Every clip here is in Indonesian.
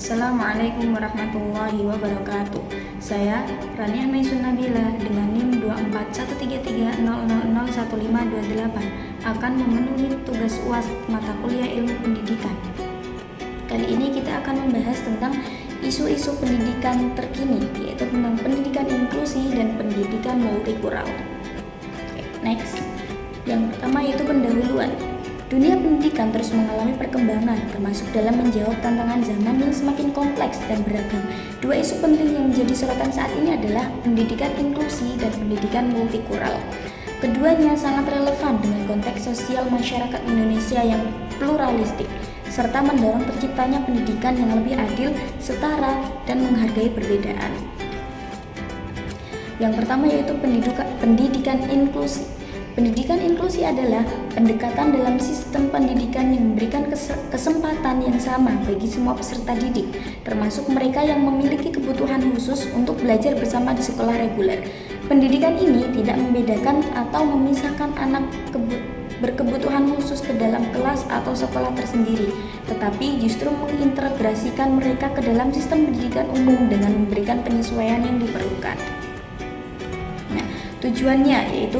Assalamualaikum warahmatullahi wabarakatuh. Saya Rania Maisun Nabila dengan NIM 2413300011528 akan memenuhi tugas UAS mata kuliah Ilmu Pendidikan. Kali ini kita akan membahas tentang isu-isu pendidikan terkini, yaitu tentang pendidikan inklusi dan pendidikan multikultural. Next, yang pertama yaitu pendahuluan. Dunia pendidikan terus mengalami perkembangan, termasuk dalam menjawab tantangan zaman yang semakin kompleks dan beragam. Dua isu penting yang menjadi sorotan saat ini adalah pendidikan inklusi dan pendidikan multikultural. Keduanya sangat relevan dengan konteks sosial masyarakat Indonesia yang pluralistik, serta mendorong terciptanya pendidikan yang lebih adil, setara, dan menghargai perbedaan. Yang pertama yaitu pendidikan inklusi. Pendidikan inklusi adalah pendekatan dalam sistem pendidikan yang memberikan kesempatan yang sama bagi semua peserta didik, termasuk mereka yang memiliki kebutuhan khusus untuk belajar bersama di sekolah reguler. Pendidikan ini tidak membedakan atau memisahkan anak berkebutuhan khusus ke dalam kelas atau sekolah tersendiri, tetapi justru mengintegrasikan mereka ke dalam sistem pendidikan umum dengan memberikan penyesuaian yang diperlukan. Nah, tujuannya yaitu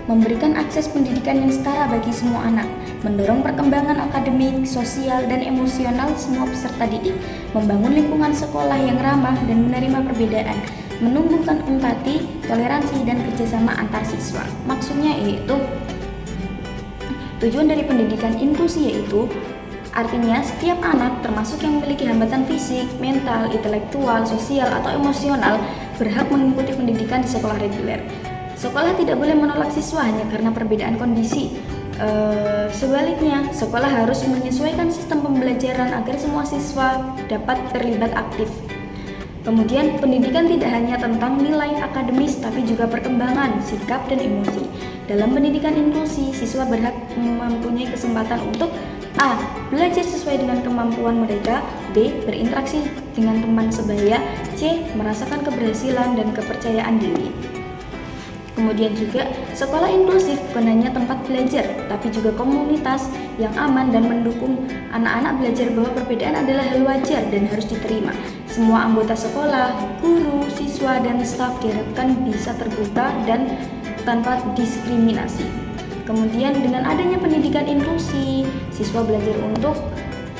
memberikan akses pendidikan yang setara bagi semua anak, mendorong perkembangan akademik, sosial, dan emosional semua peserta didik, membangun lingkungan sekolah yang ramah dan menerima perbedaan, menumbuhkan empati, toleransi, dan kerjasama antar siswa. Maksudnya yaitu, tujuan dari pendidikan inklusi yaitu artinya setiap anak termasuk yang memiliki hambatan fisik, mental, intelektual, sosial, atau emosional berhak mengikuti pendidikan di sekolah reguler. Sekolah tidak boleh menolak siswa hanya karena perbedaan kondisi. Sebaliknya, sekolah harus menyesuaikan sistem pembelajaran agar semua siswa dapat terlibat aktif. Kemudian, pendidikan tidak hanya tentang nilai akademis, tapi juga perkembangan, sikap, dan emosi. Dalam pendidikan inklusi, siswa berhak mempunyai kesempatan untuk A. Belajar sesuai dengan kemampuan mereka, B. Berinteraksi dengan teman sebaya, C. Merasakan keberhasilan dan kepercayaan diri. Kemudian juga, sekolah inklusif bukan hanya tempat belajar, tapi juga komunitas yang aman dan mendukung anak-anak belajar bahwa perbedaan adalah hal wajar dan harus diterima. Semua anggota sekolah, guru, siswa, dan staf diharapkan bisa terbuka dan tanpa diskriminasi. Kemudian dengan adanya pendidikan inklusi, siswa belajar untuk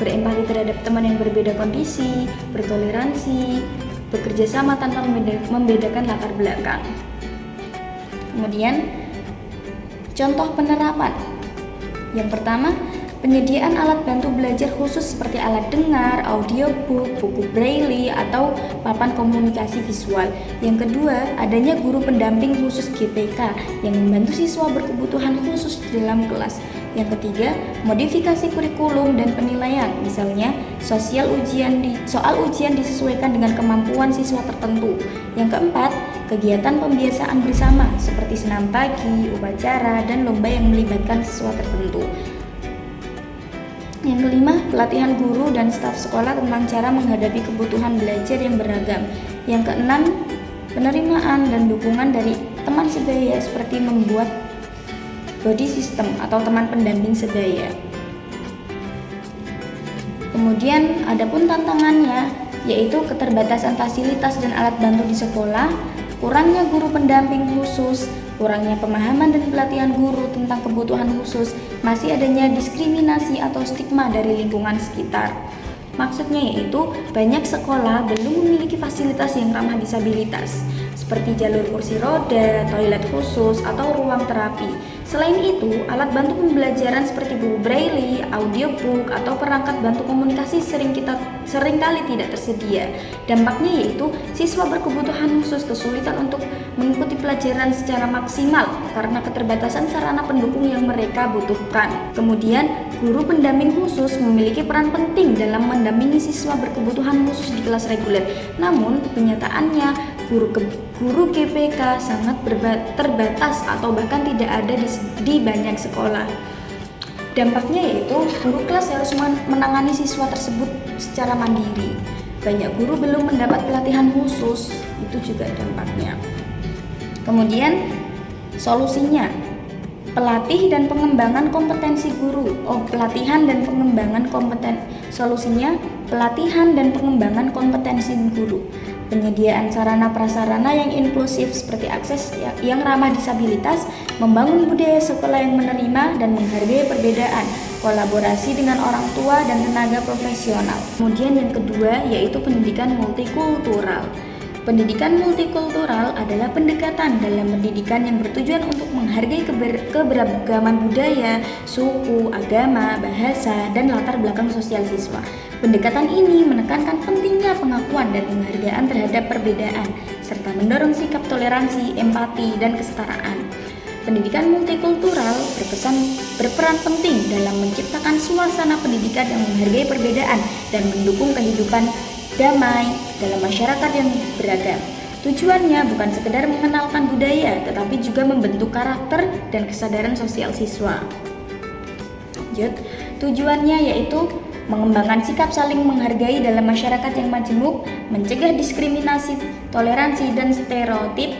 berempati terhadap teman yang berbeda kondisi, bertoleransi, bekerja sama tanpa membedakan latar belakang. Kemudian, contoh penerapan. Yang pertama, penyediaan alat bantu belajar khusus seperti alat dengar, audiobook, buku braille, atau papan komunikasi visual. Yang kedua, adanya guru pendamping khusus GPK yang membantu siswa berkebutuhan khusus di dalam kelas. Yang ketiga, modifikasi kurikulum dan penilaian, misalnya soal ujian disesuaikan dengan kemampuan siswa tertentu. Yang keempat, kegiatan pembiasaan bersama seperti senam pagi, upacara, dan lomba yang melibatkan siswa tertentu. Yang kelima, pelatihan guru dan staf sekolah tentang cara menghadapi kebutuhan belajar yang beragam. Yang keenam, penerimaan dan dukungan dari teman sebaya seperti membuat body system atau teman pendamping sebaya. Kemudian adapun tantangannya yaitu keterbatasan fasilitas dan alat bantu di sekolah, kurangnya guru pendamping khusus, kurangnya pemahaman dan pelatihan guru tentang kebutuhan khusus, masih adanya diskriminasi atau stigma dari lingkungan sekitar. Maksudnya yaitu banyak sekolah belum memiliki fasilitas yang ramah disabilitas seperti jalur kursi roda, toilet khusus, atau ruang terapi. Selain itu, alat bantu pembelajaran seperti buku braille, audiobook, atau perangkat bantu komunikasi seringkali tidak tersedia. Dampaknya yaitu siswa berkebutuhan khusus kesulitan untuk mengikuti pelajaran secara maksimal karena keterbatasan sarana pendukung yang mereka butuhkan. Kemudian, guru pendamping khusus memiliki peran penting dalam mendampingi siswa berkebutuhan khusus di kelas reguler. Namun, kenyataannya guru GPK sangat terbatas atau bahkan tidak ada di banyak sekolah. Dampaknya yaitu guru kelas harus menangani siswa tersebut secara mandiri. Banyak guru belum mendapat pelatihan khusus, itu juga dampaknya. Kemudian solusinya, pelatih dan pengembangan kompetensi guru. Pelatihan dan pengembangan solusinya pelatihan dan pengembangan kompetensi guru, penyediaan sarana prasarana yang inklusif seperti akses yang ramah disabilitas, membangun budaya sekolah yang menerima dan menghargai perbedaan, kolaborasi dengan orang tua dan tenaga profesional. Kemudian yang kedua yaitu pendidikan multikultural. Pendidikan multikultural adalah pendekatan dalam pendidikan yang bertujuan untuk menghargai keberagaman budaya, suku, agama, bahasa, dan latar belakang sosial siswa. Pendekatan ini menekankan pentingnya pengakuan dan penghargaan terhadap perbedaan, serta mendorong sikap toleransi, empati, dan kesetaraan. Pendidikan multikultural berperan penting dalam menciptakan suasana pendidikan yang menghargai perbedaan dan mendukung kehidupan damai dalam masyarakat yang beragam. Tujuannya bukan sekedar mengenalkan budaya, tetapi juga membentuk karakter dan kesadaran sosial siswa. Tujuannya yaitu mengembangkan sikap saling menghargai dalam masyarakat yang majemuk, mencegah diskriminasi, toleransi, dan stereotip,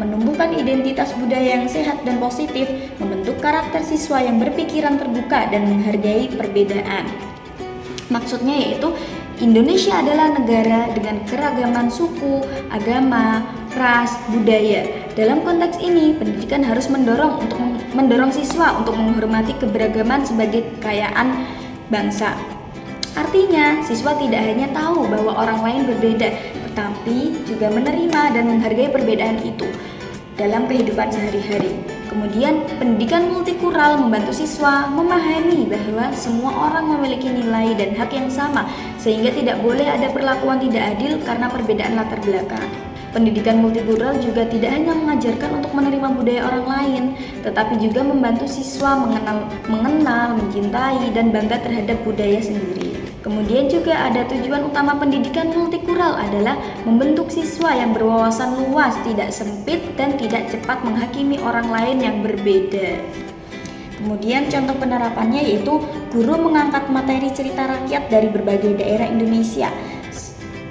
menumbuhkan identitas budaya yang sehat dan positif, membentuk karakter siswa yang berpikiran terbuka dan menghargai perbedaan. Maksudnya yaitu Indonesia adalah negara dengan keragaman suku, agama, ras, budaya. Dalam konteks ini, pendidikan harus mendorong siswa untuk menghormati keberagaman sebagai kekayaan bangsa. Artinya, siswa tidak hanya tahu bahwa orang lain berbeda, tetapi juga menerima dan menghargai perbedaan itu dalam kehidupan sehari-hari. Kemudian, pendidikan multikultural membantu siswa memahami bahwa semua orang memiliki nilai dan hak yang sama, sehingga tidak boleh ada perlakuan tidak adil karena perbedaan latar belakang. Pendidikan multikultural juga tidak hanya mengajarkan untuk menerima budaya orang lain, tetapi juga membantu siswa mengenal, mencintai, dan bangga terhadap budaya sendiri. Kemudian juga ada tujuan utama pendidikan multikultural adalah membentuk siswa yang berwawasan luas, tidak sempit, dan tidak cepat menghakimi orang lain yang berbeda. Kemudian contoh penerapannya yaitu guru mengangkat materi cerita rakyat dari berbagai daerah Indonesia.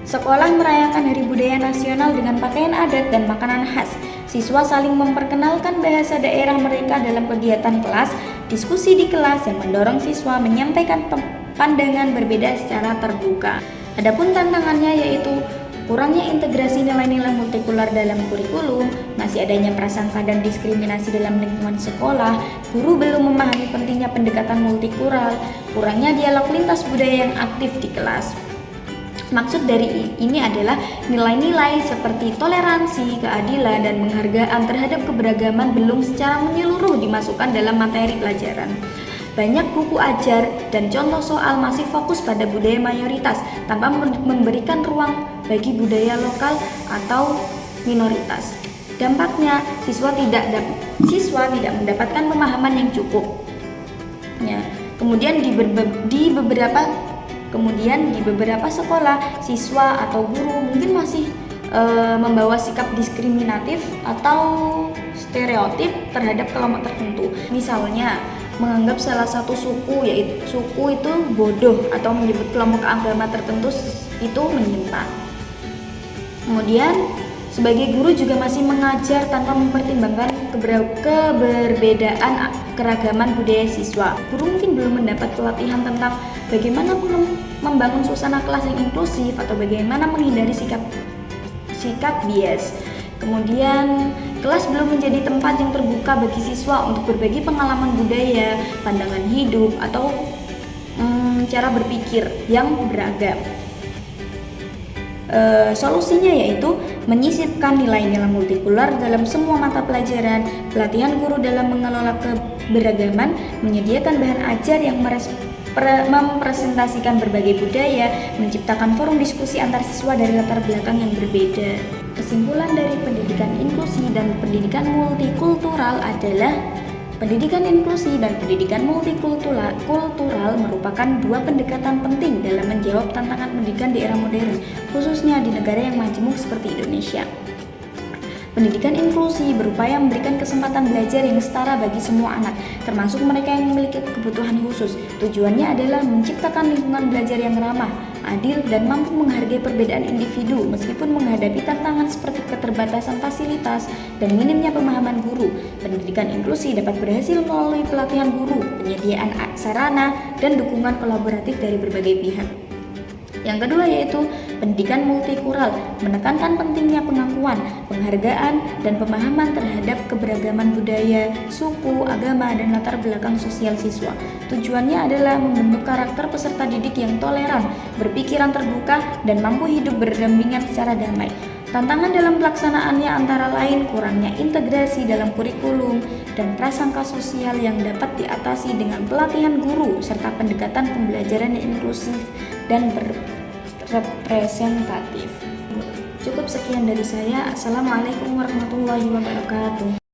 Sekolah merayakan Hari Budaya Nasional dengan pakaian adat dan makanan khas. Siswa saling memperkenalkan bahasa daerah mereka dalam kegiatan kelas, diskusi di kelas yang mendorong siswa menyampaikan pandangan berbeda secara terbuka. Adapun tantangannya yaitu kurangnya integrasi nilai-nilai multikultural dalam kurikulum, masih adanya prasangka dan diskriminasi dalam lingkungan sekolah, guru belum memahami pentingnya pendekatan multikultural, kurangnya dialog lintas budaya yang aktif di kelas. Maksud dari ini adalah nilai-nilai seperti toleransi, keadilan, dan penghargaan terhadap keberagaman belum secara menyeluruh dimasukkan dalam materi pelajaran. Banyak buku ajar dan contoh soal masih fokus pada budaya mayoritas tanpa memberikan ruang bagi budaya lokal atau minoritas. Dampaknya, siswa tidak mendapatkan pemahaman yang cukup. Kemudian di beberapa sekolah, siswa atau guru mungkin masih membawa sikap diskriminatif atau stereotip terhadap kelompok tertentu. Misalnya, menganggap salah satu suku itu bodoh atau menyebut kelompok agama tertentu itu menyimpang. Kemudian, sebagai guru juga masih mengajar tanpa mempertimbangkan keberbedaan keragaman budaya siswa. Guru mungkin belum mendapat pelatihan tentang bagaimana membangun suasana kelas yang inklusif atau bagaimana menghindari sikap bias. Kemudian, kelas belum menjadi tempat yang terbuka bagi siswa untuk berbagi pengalaman budaya, pandangan hidup, atau cara berpikir yang beragam. Solusinya yaitu menyisipkan nilai-nilai multikultural dalam semua mata pelajaran, pelatihan guru dalam mengelola keberagaman, menyediakan bahan ajar yang mempresentasikan berbagai budaya, menciptakan forum diskusi antar siswa dari latar belakang yang berbeda. Kesimpulan dari pendidikan inklusi dan pendidikan multikultural adalah pendidikan inklusi dan pendidikan multikultural merupakan dua pendekatan penting dalam menjawab tantangan pendidikan di era modern, khususnya di negara yang majemuk seperti Indonesia. Pendidikan inklusi berupaya memberikan kesempatan belajar yang setara bagi semua anak, termasuk mereka yang memiliki kebutuhan khusus. Tujuannya adalah menciptakan lingkungan belajar yang ramah, adil, dan mampu menghargai perbedaan individu meskipun menghadapi tantangan seperti keterbatasan fasilitas dan minimnya pemahaman guru. Pendidikan inklusi dapat berhasil melalui pelatihan guru, penyediaan sarana, dan dukungan kolaboratif dari berbagai pihak. Yang kedua yaitu pendidikan multikultural, menekankan pentingnya pengakuan, penghargaan, dan pemahaman terhadap keberagaman budaya, suku, agama, dan latar belakang sosial siswa. Tujuannya adalah membentuk karakter peserta didik yang toleran, berpikiran terbuka, dan mampu hidup berdampingan secara damai. Tantangan dalam pelaksanaannya antara lain kurangnya integrasi dalam kurikulum dan prasangka sosial yang dapat diatasi dengan pelatihan guru serta pendekatan pembelajaran yang inklusif dan berrepresentatif. Cukup sekian dari saya. Assalamualaikum warahmatullahi wabarakatuh.